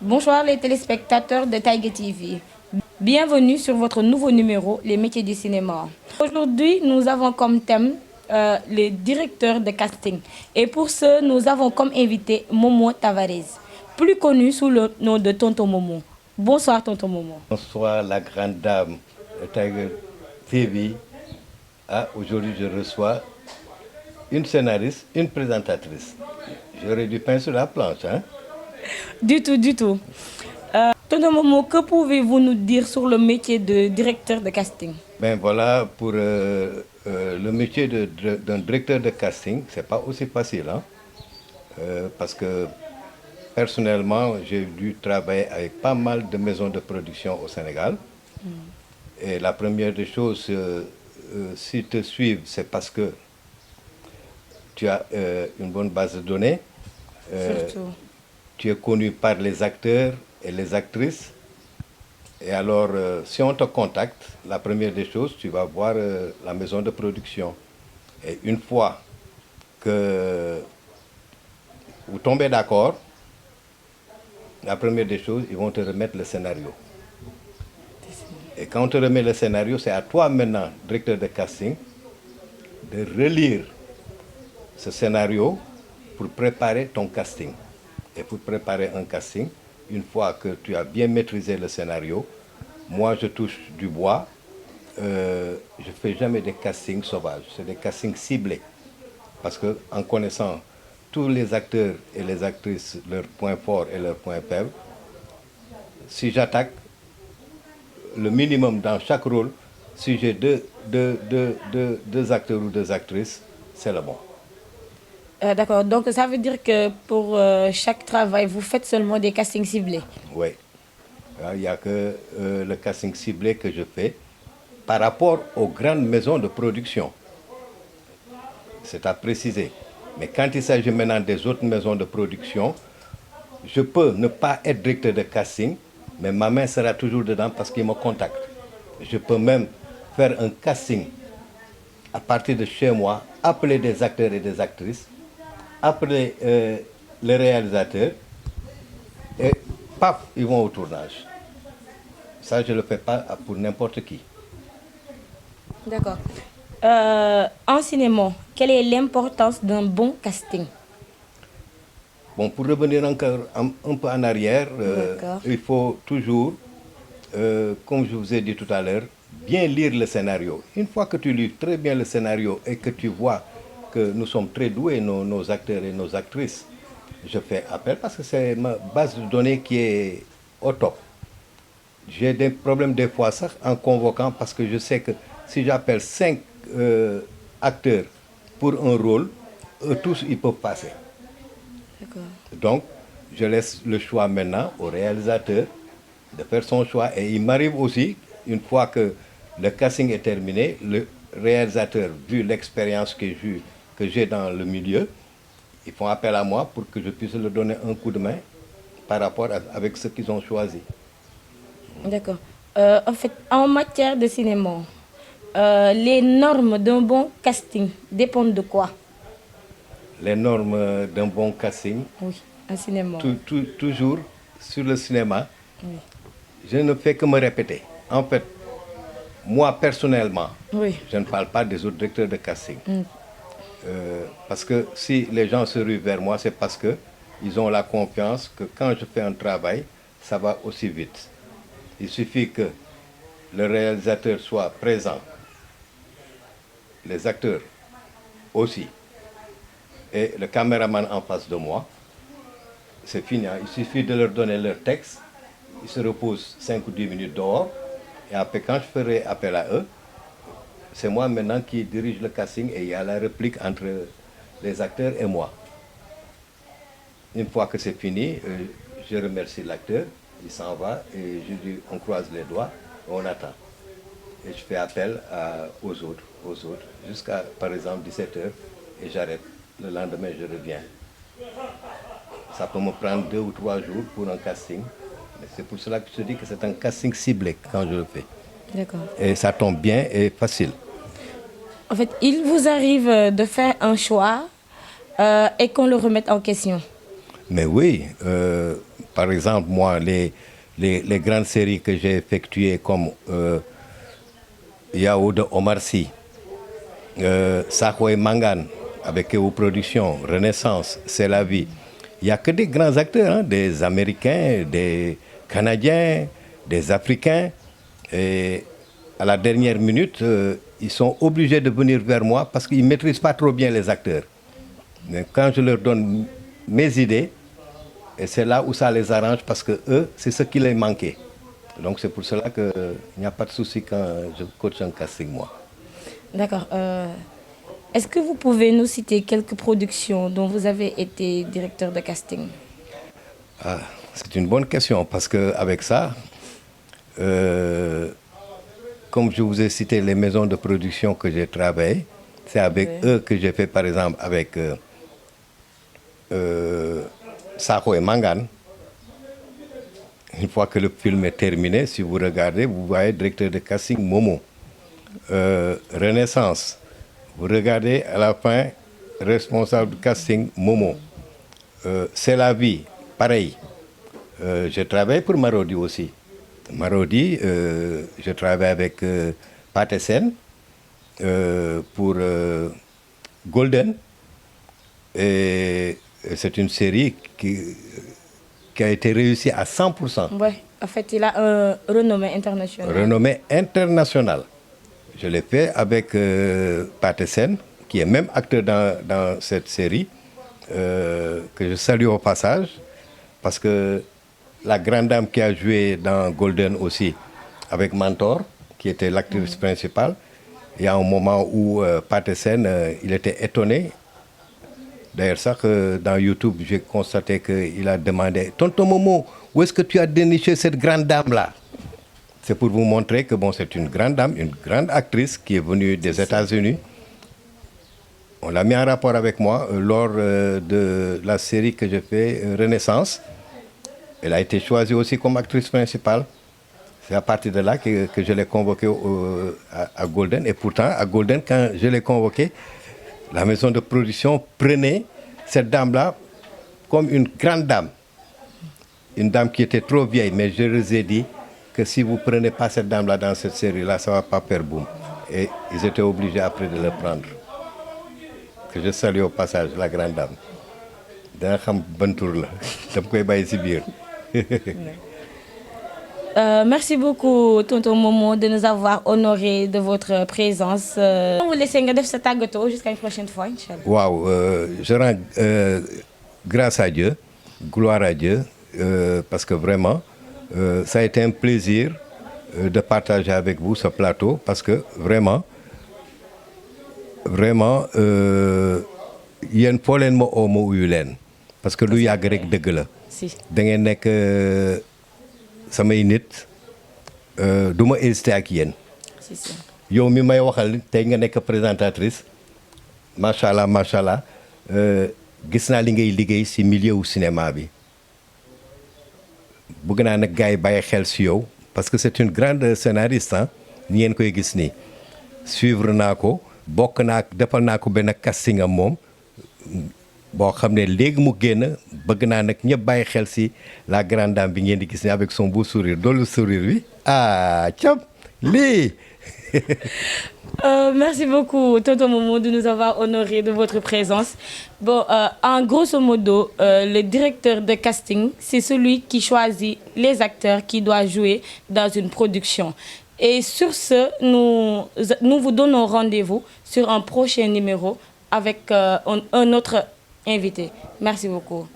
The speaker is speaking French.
Bonsoir les téléspectateurs de Taïga TV. Bienvenue sur votre nouveau numéro, Les métiers du cinéma. Aujourd'hui, nous avons comme thème les directeurs de casting. Et pour ce, nous avons comme invité Momo Tavares, plus connu sous le nom de Tonton Momo. Bonsoir Tonton Momo. Bonsoir la grande dame de Taïga TV. Aujourd'hui, je reçois une scénariste, une présentatrice. J'aurais du pain sur la planche, hein? Du tout. Tonton Momo, que pouvez-vous nous dire sur le métier de directeur de casting? Ben voilà, pour le métier d'un directeur de casting, c'est pas aussi facile, hein? Parce que personnellement, j'ai dû travailler avec pas mal de maisons de production au Sénégal. Et la première des choses, s'ils te suivent, c'est parce que tu as une bonne base de données. Surtout. Tu es connu par les acteurs et les actrices. Et alors, si on te contacte, la première des choses, tu vas voir la maison de production. Et une fois que vous tombez d'accord, la première des choses, ils vont te remettre le scénario. Et quand on te remet le scénario, c'est à toi maintenant, directeur de casting, de relire ce scénario pour préparer ton casting. Et pour préparer un casting, une fois que tu as bien maîtrisé le scénario, moi je touche du bois, je ne fais jamais des castings sauvages, c'est des castings ciblés. Parce qu'en connaissant tous les acteurs et les actrices, leurs points forts et leurs points faibles, si j'attaque le minimum dans chaque rôle, si j'ai deux acteurs ou deux actrices, c'est le bon. D'accord, donc ça veut dire que pour chaque travail, vous faites seulement des castings ciblés? Oui. Il n'y a que le casting ciblé que je fais par rapport aux grandes maisons de production. C'est à préciser. Mais quand il s'agit maintenant des autres maisons de production, je peux ne pas être directeur de casting, mais ma main sera toujours dedans parce qu'ils me contactent. Je peux même faire un casting à partir de chez moi, appeler des acteurs et des actrices, appeler les réalisateurs, et paf, ils vont au tournage. Ça, je ne le fais pas pour n'importe qui. D'accord. En cinéma, quelle est l'importance d'un bon casting? Bon, pour revenir encore un peu en arrière, il faut toujours, comme je vous ai dit tout à l'heure, bien lire le scénario. Une fois que tu lis très bien le scénario et que tu vois que nous sommes très doués, nos acteurs et nos actrices, je fais appel parce que c'est ma base de données qui est au top. J'ai des problèmes des fois ça en convoquant parce que je sais que si j'appelle 5 acteurs pour un rôle, eux tous ils peuvent passer. Donc, je laisse le choix maintenant au réalisateur de faire son choix. Et il m'arrive aussi, une fois que le casting est terminé, le réalisateur, vu l'expérience que j'ai dans le milieu, ils font appel à moi pour que je puisse leur donner un coup de main par rapport avec ce qu'ils ont choisi. D'accord. En fait, en matière de cinéma, les normes d'un bon casting dépendent de quoi? Les normes d'un bon casting? Oui, en cinéma. Toujours sur le cinéma, Oui. je ne fais que me répéter. En fait, moi personnellement, Oui. je ne parle pas des autres directeurs de casting. Parce que si les gens se ruent vers moi, c'est parce qu'ils ont la confiance que quand je fais un travail, ça va aussi vite. Il suffit que le réalisateur soit présent, les acteurs aussi, et le caméraman en face de moi. C'est fini, hein. Il suffit de leur donner leur texte, ils se reposent 5 ou 10 minutes dehors, et après quand je ferai appel à eux, c'est moi maintenant qui dirige le casting et il y a la réplique entre les acteurs et moi. Une fois que c'est fini, je remercie l'acteur, il s'en va et je dis on croise les doigts, on attend. Et je fais appel aux autres, jusqu'à par exemple 17h et j'arrête. Le lendemain, je reviens. Ça peut me prendre 2 ou 3 jours pour un casting. Mais c'est pour cela que je te dis que c'est un casting ciblé quand je le fais. D'accord. Et ça tombe bien et facile. En fait, il vous arrive de faire un choix et qu'on le remette en question? Mais oui, par exemple, moi, les grandes séries que j'ai effectuées comme Yao de Omar Sy, Sakho et Mangane avec Keo Productions, Renaissance, C'est la vie. Il n'y a que des grands acteurs, hein, des Américains, des Canadiens, des Africains. Et à la dernière minute, ils sont obligés de venir vers moi parce qu'ils ne maîtrisent pas trop bien les acteurs. Mais quand je leur donne mes idées, et c'est là où ça les arrange parce que eux, c'est ce qui les manquait. Donc c'est pour cela qu'il n'y a pas de souci quand je coach un casting, moi. D'accord. Est-ce que vous pouvez nous citer quelques productions dont vous avez été directeur de casting? Ah, c'est une bonne question parce qu'avec ça, comme je vous ai cité les maisons de production que j'ai travaillées, c'est avec eux que j'ai fait par exemple avec Sakho et Mangane. Une fois que le film est terminé, si vous regardez, vous voyez directeur de casting Momo. Renaissance, vous regardez à la fin, responsable de casting Momo. C'est la vie, pareil. Je travaille pour Marodi aussi. Marodi, je travaille avec Patesen pour Golden. Et c'est une série qui a été réussie à 100%. Oui, en fait, il a un renommée internationale. Renommée internationale. Je l'ai fait avec Patesen, qui est même acteur dans cette série, que je salue au passage, parce que la grande dame qui a joué dans Golden aussi, avec Mentor, qui était l'actrice principale, il y a un moment où Patesen, il était étonné. D'ailleurs, ça que dans YouTube, j'ai constaté qu'il a demandé « Tonton Momo, où est-ce que tu as déniché cette grande dame-là » C'est pour vous montrer que bon, c'est une grande dame, une grande actrice qui est venue des États-Unis. On l'a mis en rapport avec moi lors de la série que j'ai fait, Renaissance. Elle a été choisie aussi comme actrice principale. C'est à partir de là que je l'ai convoquée à Golden. Et pourtant, à Golden, quand je l'ai convoquée, la maison de production prenait cette dame-là comme une grande dame. Une dame qui était trop vieille, mais je leur ai dit que si vous ne prenez pas cette dame-là dans cette série-là, ça ne va pas faire boum. Et ils étaient obligés après de le prendre. Que je salue au passage, la grande dame. Dana xam ban tour la dama koy bàyyi ci biir. Merci beaucoup, Tonton Momo, de nous avoir honorés de votre présence. On vous laisse faire ce tagato jusqu'à une prochaine fois, Inch'Allah. Wow, je rends grâce à Dieu, gloire à Dieu, parce que vraiment, ça a été un plaisir de partager avec vous ce plateau, parce que vraiment, yéen foo leen ma oo ma uyu leen parce que lu yàgg rek dëgg la. da ngeen nekk samay nit du ma hésité ak yéen. yow mi may waxal tey nga nekk présentatrice macha allah gis naa li ngay liggéey ci milieu wu cinéma bi. bëgg naa nag gars yi bàyyi xel ci yow parce que c'est une grande scénariste ah ni ngeen koy gis nii suivre naa ko. bokk naa defal naa ko benn casting am moom boo xam ne léegi mu génn bëgg naa nag ñëpp bàyyi xel ci la grande dame bi ngeen di gis ne avec son beau sourire doolu sourire bi ah cam lii. Merci beaucoup, Tonton Momo, de nous avoir honorés de votre présence. Bon, en grosso modo, le directeur de casting, c'est celui qui choisit les acteurs qui doivent jouer dans une production. Et sur ce, nous vous donnons rendez-vous sur un prochain numéro avec un autre invité. Merci beaucoup.